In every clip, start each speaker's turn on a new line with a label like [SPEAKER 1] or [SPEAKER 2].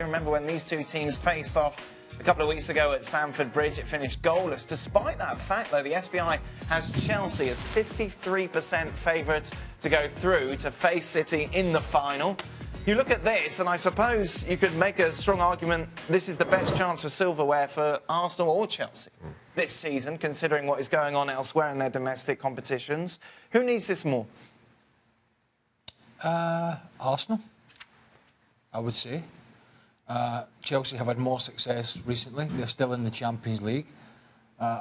[SPEAKER 1] Remember when these two teams faced off a couple of weeks ago at Stamford Bridge, it finished goalless. Despite that fact, though, the SBI has Chelsea as 53% favourites to go through to face City in the final. You look at this, and I suppose you could make a strong argument this is the best chance for silverware for Arsenal or Chelsea this season, considering what is going on elsewhere in their domestic competitions. Who needs this more?
[SPEAKER 2] Arsenal, I would say. Chelsea have had more success recently. They're still in the Champions League.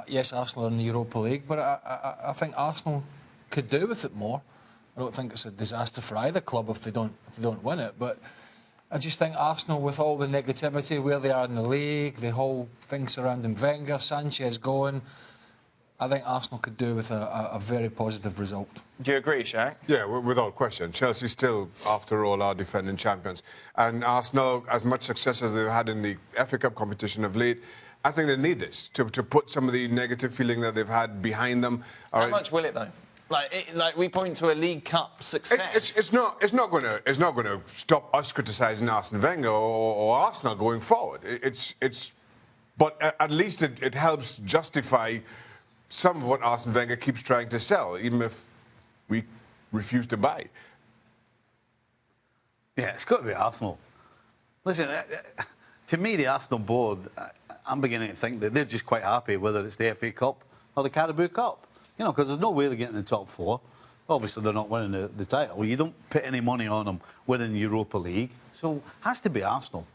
[SPEAKER 2] Yes, Arsenal are in the Europa League, but I think Arsenal could do with it more. I don't think it's a disaster for either club if they don't win it. But I just think Arsenal, with all the negativity, where they are in the league, the whole thing surrounding Wenger, Sanchez going, I think Arsenal could do with a very positive result.
[SPEAKER 1] Do you agree, Shaq?
[SPEAKER 3] Yeah, without question. Chelsea still, after all, are defending champions. And Arsenal, as much success as they've had in the FA Cup competition of late, I think they need this to put some of the negative feeling that they've had behind them.
[SPEAKER 1] How much will it, though? Like we point to a League Cup success.
[SPEAKER 3] It's not going to stop us criticising Arsene Wenger or Arsenal going forward. But at least it helps justify some of what Arsene Wenger keeps trying to sell, even if we refuse to buy.
[SPEAKER 4] Yeah, it's got to be Arsenal. Listen, to me, the Arsenal board, I'm beginning to think that they're just quite happy whether it's the FA Cup or the Carabao Cup. You know, because there's no way they're getting the top four. Obviously, they're not winning the title. You don't put any money on them winning the Europa League. So it has to be Arsenal.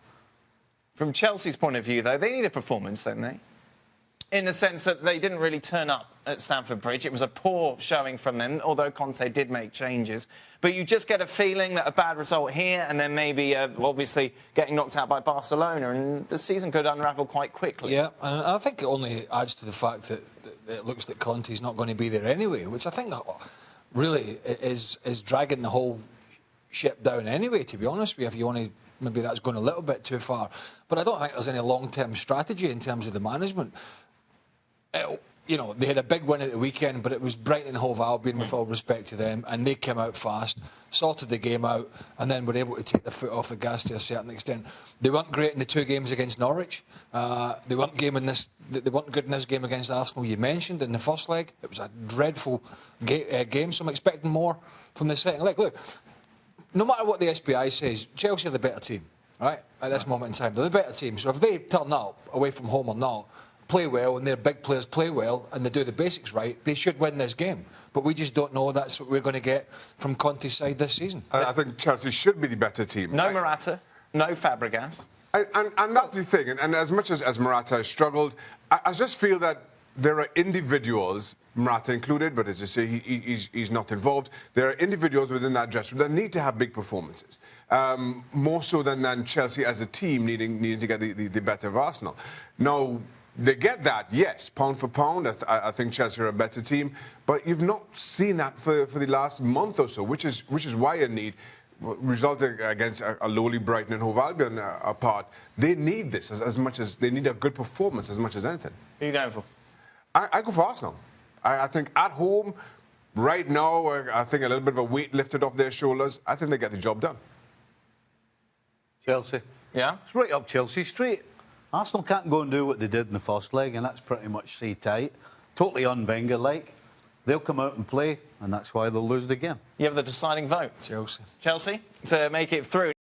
[SPEAKER 1] From Chelsea's point of view, though, they need a performance, don't they? In the sense that they didn't really turn up at Stamford Bridge. It was a poor showing from them, although Conte did make changes. But you just get a feeling that a bad result here and then maybe, obviously, getting knocked out by Barcelona, and the season could unravel quite quickly.
[SPEAKER 2] Yeah, and I think it only adds to the fact that it looks like Conte's not going to be there anyway, which I think really is dragging the whole ship down anyway, to be honest with you, if you want to. Maybe that's going a little bit too far. But I don't think there's any long-term strategy in terms of the management. You know, they had a big win at the weekend, but it was Brighton and Hove Albion, with all respect to them, and they came out fast, sorted the game out, and then were able to take their foot off the gas to a certain extent. They weren't great in the two games against Norwich. They weren't good in this game against Arsenal. You mentioned in the first leg, it was a dreadful game, so I'm expecting more from the second leg. Look, no matter what the SBI says, Chelsea are the better team, right? At this moment in time, they're the better team. So if they turn up away from home or not, play well, and their big players play well, and they do the basics right, they should win this game. But we just don't know that's what we're going to get from Conte's side this season.
[SPEAKER 3] I think Chelsea should be the better team.
[SPEAKER 1] No Morata, no Fabregas.
[SPEAKER 3] And that's the thing. And as much as Morata has struggled, I just feel that there are individuals, Morata included, but as I say, he's not involved. There are individuals within that dressing room that need to have big performances, more so than Chelsea as a team needing to get the better of Arsenal. Now, they get that, yes, pound for pound. I think Chelsea are a better team, but you've not seen that for the last month or so, which is why you need, resulting against a lowly Brighton and Hove Albion apart. They need this as much as they need a good performance as much as anything.
[SPEAKER 1] Who are you going for?
[SPEAKER 3] I go for Arsenal. I think at home, right now, I think a little bit of a weight lifted off their shoulders. I think they get the job done.
[SPEAKER 4] Chelsea.
[SPEAKER 1] Yeah?
[SPEAKER 4] It's right up Chelsea Street. Arsenal can't go and do what they did in the first leg, and that's pretty much sea-tight. Totally un-Wenger-like. They'll come out and play, and that's why they'll lose the game.
[SPEAKER 1] You have the deciding vote.
[SPEAKER 2] Chelsea.
[SPEAKER 1] Chelsea to make it through.